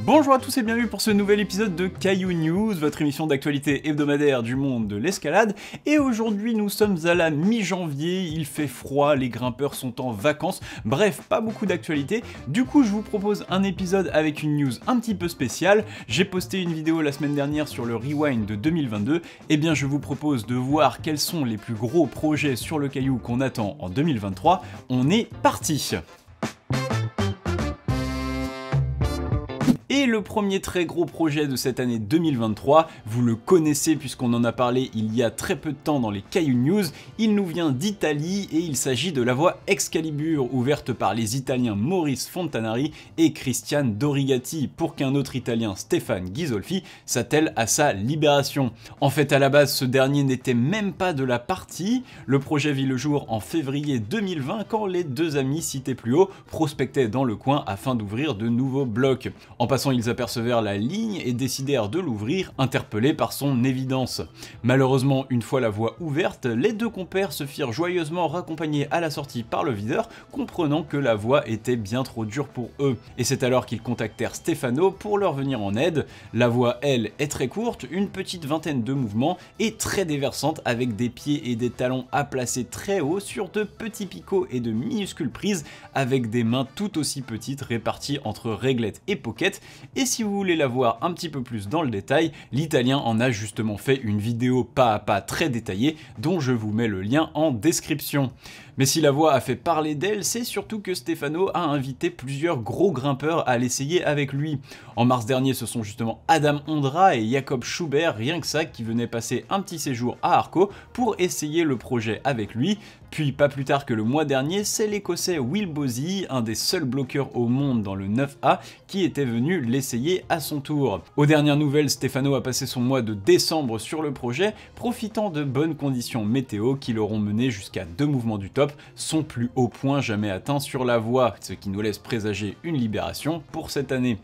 Bonjour à tous et bienvenue pour ce nouvel épisode de Caillou News, votre émission d'actualité hebdomadaire du monde de l'escalade. Et aujourd'hui nous sommes à la mi-janvier, il fait froid, les grimpeurs sont en vacances, bref, pas beaucoup d'actualité. Du coup je vous propose un épisode avec une news un petit peu spéciale. J'ai posté une vidéo la semaine dernière sur le Rewind de 2022, et bien je vous propose de voir quels sont les plus gros projets sur le caillou qu'on attend en 2023. On est parti! Et le premier très gros projet de cette année 2023, vous le connaissez puisqu'on en a parlé il y a très peu de temps dans les Caillou News, il nous vient d'Italie et il s'agit de la voie Excalibur ouverte par les Italiens Maurice Fontanari et Christian Dorigati pour qu'un autre Italien, Stéphane Ghisolfi, s'attelle à sa libération. En fait à la base ce dernier n'était même pas de la partie, le projet vit le jour en février 2020 quand les deux amis cités plus haut prospectaient dans le coin afin d'ouvrir de nouveaux blocs. En passant, ils apercevèrent la ligne et décidèrent de l'ouvrir, interpellés par son évidence. Malheureusement, une fois la voie ouverte, les deux compères se firent joyeusement raccompagner à la sortie par le videur, comprenant que la voie était bien trop dure pour eux. Et c'est alors qu'ils contactèrent Stefano pour leur venir en aide. La voie, elle, est très courte, une petite vingtaine de mouvements, et très déversante avec des pieds et des talons à placer très haut sur de petits picots et de minuscules prises, avec des mains tout aussi petites réparties entre réglettes et pockets. Et si vous voulez la voir un petit peu plus dans le détail, l'Italien en a justement fait une vidéo pas à pas très détaillée dont je vous mets le lien en description. Mais si la voie a fait parler d'elle, c'est surtout que Stefano a invité plusieurs gros grimpeurs à l'essayer avec lui. En mars dernier, ce sont justement Adam Ondra et Jakob Schubert, rien que ça, qui venaient passer un petit séjour à Arco pour essayer le projet avec lui. Puis pas plus tard que le mois dernier, c'est l'écossais Will Bosey, un des seuls bloqueurs au monde dans le 9A, qui était venu l'essayer à son tour. Aux dernières nouvelles, Stefano a passé son mois de décembre sur le projet, profitant de bonnes conditions météo qui l'auront mené jusqu'à 2 mouvements du top, son plus haut point jamais atteint sur la voie, ce qui nous laisse présager une libération pour cette année.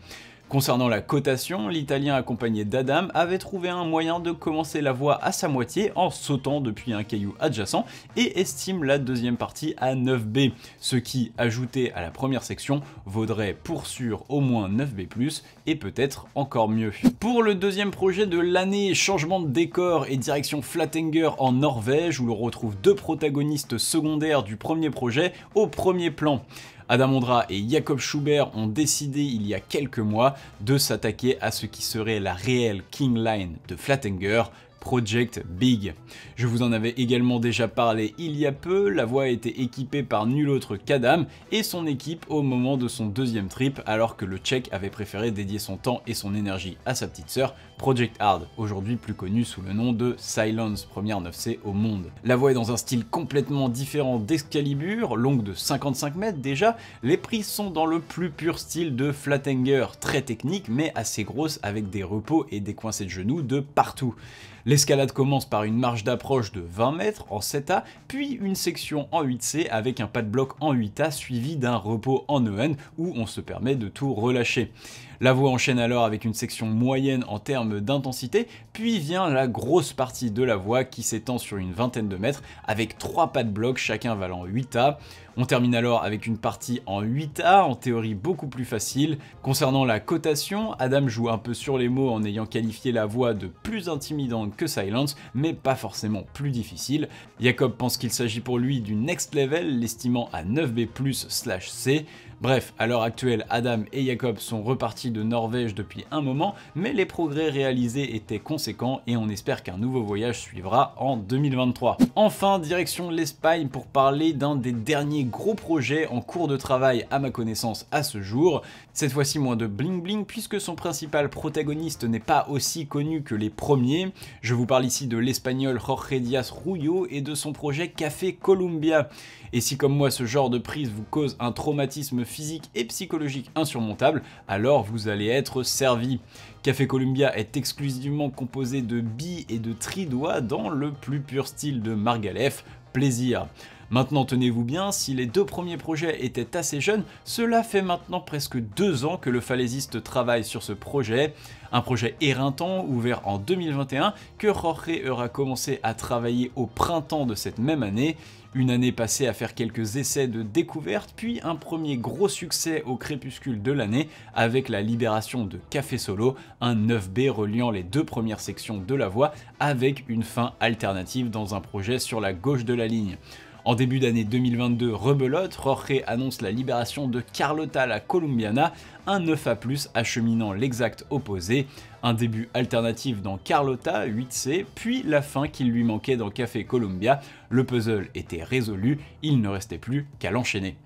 Concernant la cotation, l'Italien accompagné d'Adam avait trouvé un moyen de commencer la voie à sa moitié en sautant depuis un caillou adjacent et estime la deuxième partie à 9B, ce qui, ajouté à la première section, vaudrait pour sûr au moins 9B+, et peut-être encore mieux. Pour le deuxième projet de l'année, changement de décor et direction Flatanger en Norvège, où l'on retrouve deux protagonistes secondaires du premier projet au premier plan. Adam Ondra et Jakob Schubert ont décidé il y a quelques mois de s'attaquer à ce qui serait la réelle King Line de Flatanger, Project Big. Je vous en avais également déjà parlé il y a peu, la voie a été équipée par nul autre qu'Adam et son équipe au moment de son deuxième trip, alors que le Tchèque avait préféré dédier son temps et son énergie à sa petite sœur, Project Hard, aujourd'hui plus connu sous le nom de Silence, première 9C au monde. La voie est dans un style complètement différent d'Excalibur, longue de 55 mètres déjà, les prises sont dans le plus pur style de Flatanger, très technique mais assez grosse avec des repos et des coincés de genoux de partout. L'escalade commence par une marche d'approche de 20 mètres en 7A, puis une section en 8C avec un pas de bloc en 8A suivi d'un repos en EN où on se permet de tout relâcher. La voie enchaîne alors avec une section moyenne en termes d'intensité, puis vient la grosse partie de la voie qui s'étend sur une vingtaine de mètres avec 3 pas de bloc chacun valant 8A. On termine alors avec une partie en 8A, en théorie beaucoup plus facile. Concernant la cotation, Adam joue un peu sur les mots en ayant qualifié la voie de plus intimidante que Silence, mais pas forcément plus difficile. Jakob pense qu'il s'agit pour lui du next level, l'estimant à 9B+/C. Bref, à l'heure actuelle, Adam et Jakob sont repartis de Norvège depuis un moment, mais les progrès réalisés étaient conséquents et on espère qu'un nouveau voyage suivra en 2023. Enfin, direction l'Espagne pour parler d'un des derniers gros projets en cours de travail à ma connaissance à ce jour. Cette fois-ci moins de bling bling puisque son principal protagoniste n'est pas aussi connu que les premiers. Je vous parle ici de l'espagnol Jorge Díaz Rullo et de son projet Café Columbia. Et si comme moi ce genre de prise vous cause un traumatisme physique et psychologique insurmontable, alors vous allez être servi. Café Columbia est exclusivement composé de billes et de tridoigts dans le plus pur style de Margalef, plaisir. Maintenant tenez-vous bien, si les deux premiers projets étaient assez jeunes, cela fait maintenant presque 2 ans que le falaisiste travaille sur ce projet. Un projet éreintant, ouvert en 2021, que Jorge aura commencé à travailler au printemps de cette même année. Une année passée à faire quelques essais de découverte, puis un premier gros succès au crépuscule de l'année avec la libération de Café Solo, un 9B reliant les deux premières sections de la voie avec une fin alternative dans un projet sur la gauche de la ligne. En début d'année 2022, rebelote, Jorge annonce la libération de Carlota la Colombiana, un 9A+, acheminant l'exact opposé, un début alternatif dans Carlota 8C, puis la fin qu'il lui manquait dans Café Colombia. Le puzzle était résolu, il ne restait plus qu'à l'enchaîner.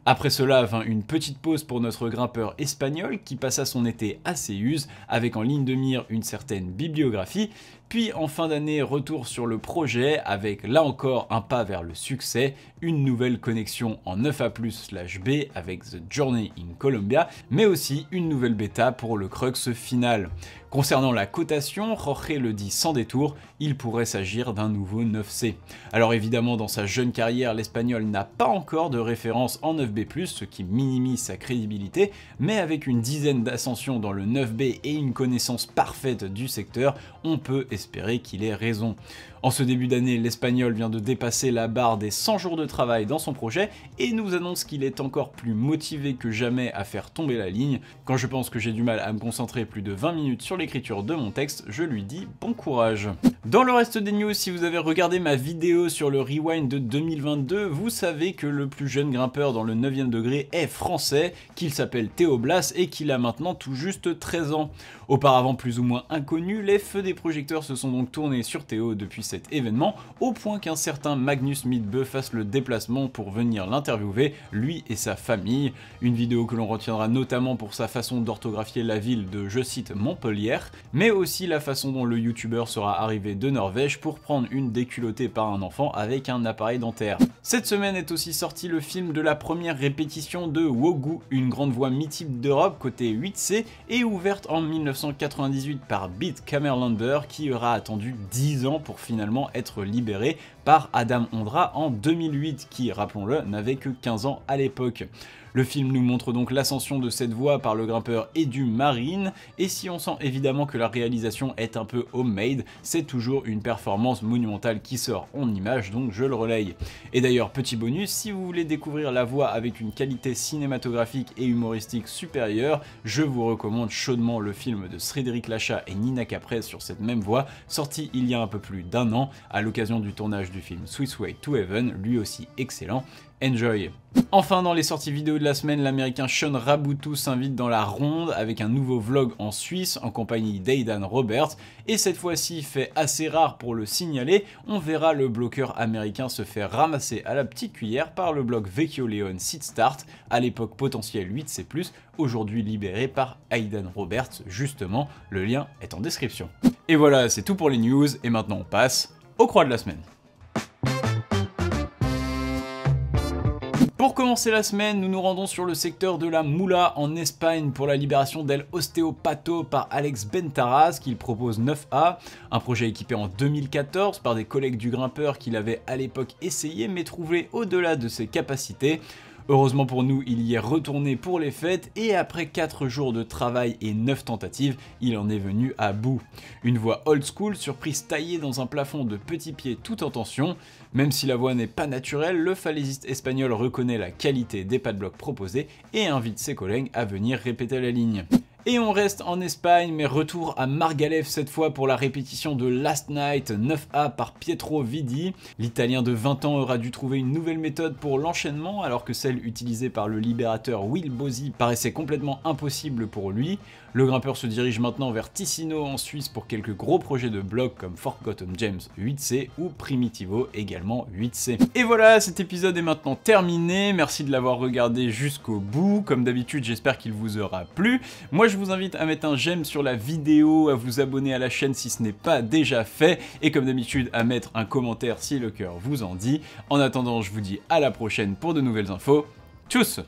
Après cela vint une petite pause pour notre grimpeur espagnol qui passa son été à Séuse avec en ligne de mire une certaine bibliographie, puis en fin d'année retour sur le projet avec là encore un pas vers le succès, une nouvelle connexion en 9A+/B avec The Journey in Colombia, mais aussi une nouvelle bêta pour le crux final. Concernant la cotation, Jorge le dit sans détour, il pourrait s'agir d'un nouveau 9C. Alors évidemment dans sa jeune carrière, l'Espagnol n'a pas encore de référence en 9B+, ce qui minimise sa crédibilité, mais avec une dizaine d'ascensions dans le 9B et une connaissance parfaite du secteur, on peut espérer qu'il ait raison. En ce début d'année, l'Espagnol vient de dépasser la barre des 100 jours de travail dans son projet et nous annonce qu'il est encore plus motivé que jamais à faire tomber la ligne. Quand je pense que j'ai du mal à me concentrer plus de 20 minutes sur l'écriture de mon texte, je lui dis bon courage. Dans le reste des news, si vous avez regardé ma vidéo sur le rewind de 2022, vous savez que le plus jeune grimpeur dans le 9e degré est français, qu'il s'appelle Théo Blas et qu'il a maintenant tout juste 13 ans. Auparavant plus ou moins inconnu, les feux des projecteurs se sont donc tournés sur Théo depuis cet événement, au point qu'un certain Magnus Midbø fasse le déplacement pour venir l'interviewer, lui et sa famille. Une vidéo que l'on retiendra notamment pour sa façon d'orthographier la ville de, je cite, Montpellier, mais aussi la façon dont le youtubeur sera arrivé de Norvège pour prendre une déculottée par un enfant avec un appareil dentaire. Cette semaine est aussi sorti le film de la première répétition de Wogu, une grande voix mythique d'Europe côté 8C et ouverte en 1998 par Beat Camerlander qui aura attendu 10 ans pour finalement être libéré par Adam Ondra en 2008 qui, rappelons-le, n'avait que 15 ans à l'époque. Le film nous montre donc l'ascension de cette voie par le grimpeur Edu Marine, et si on sent évidemment que la réalisation est un peu homemade, c'est toujours une performance monumentale qui sort en images, donc je le relaye. Et d'ailleurs, petit bonus, si vous voulez découvrir la voie avec une qualité cinématographique et humoristique supérieure, je vous recommande chaudement le film de Cédric Lachat et Nina Caprez sur cette même voie, sorti il y a un peu plus d'1 an, à l'occasion du tournage du film Swiss Way to Heaven, lui aussi excellent. Enjoy! Enfin, dans les sorties vidéo de la semaine, l'américain Sean Raboutou s'invite dans la ronde avec un nouveau vlog en Suisse en compagnie d'Aidan Roberts, et cette fois-ci, fait assez rare pour le signaler, on verra le bloqueur américain se faire ramasser à la petite cuillère par le blog Vecchio Leon Seed Start, à l'époque potentiel 8C+, aujourd'hui libéré par Aidan Roberts, justement, le lien est en description. Et voilà, c'est tout pour les news, et maintenant on passe aux croix de la semaine. Pour commencer la semaine, nous nous rendons sur le secteur de la Mula en Espagne pour la libération d'El Osteopato par Alex Bentaraz qu'il propose 9A, un projet équipé en 2014 par des collègues du grimpeur qu'il avait à l'époque essayé mais trouvé au-delà de ses capacités. Heureusement pour nous, il y est retourné pour les fêtes et après 4 jours de travail et 9 tentatives, il en est venu à bout. Une voie old school, surprise taillée dans un plafond de petits pieds tout en tension. Même si la voie n'est pas naturelle, le falaisiste espagnol reconnaît la qualité des padlocks proposés et invite ses collègues à venir répéter la ligne. Et on reste en Espagne, mais retour à Margalef cette fois pour la répétition de Last Night 9A par Pietro Vidi. L'Italien de 20 ans aura dû trouver une nouvelle méthode pour l'enchaînement alors que celle utilisée par le libérateur Will Bozzi paraissait complètement impossible pour lui. Le grimpeur se dirige maintenant vers Ticino en Suisse pour quelques gros projets de blocs comme Forgotten James 8C ou Primitivo également 8C. Et voilà, cet épisode est maintenant terminé, merci de l'avoir regardé jusqu'au bout. Comme d'habitude, j'espère qu'il vous aura plu. Moi je vous invite à mettre un j'aime sur la vidéo, à vous abonner à la chaîne si ce n'est pas déjà fait, et comme d'habitude à mettre un commentaire si le cœur vous en dit. En attendant, je vous dis à la prochaine pour de nouvelles infos. Tchuss!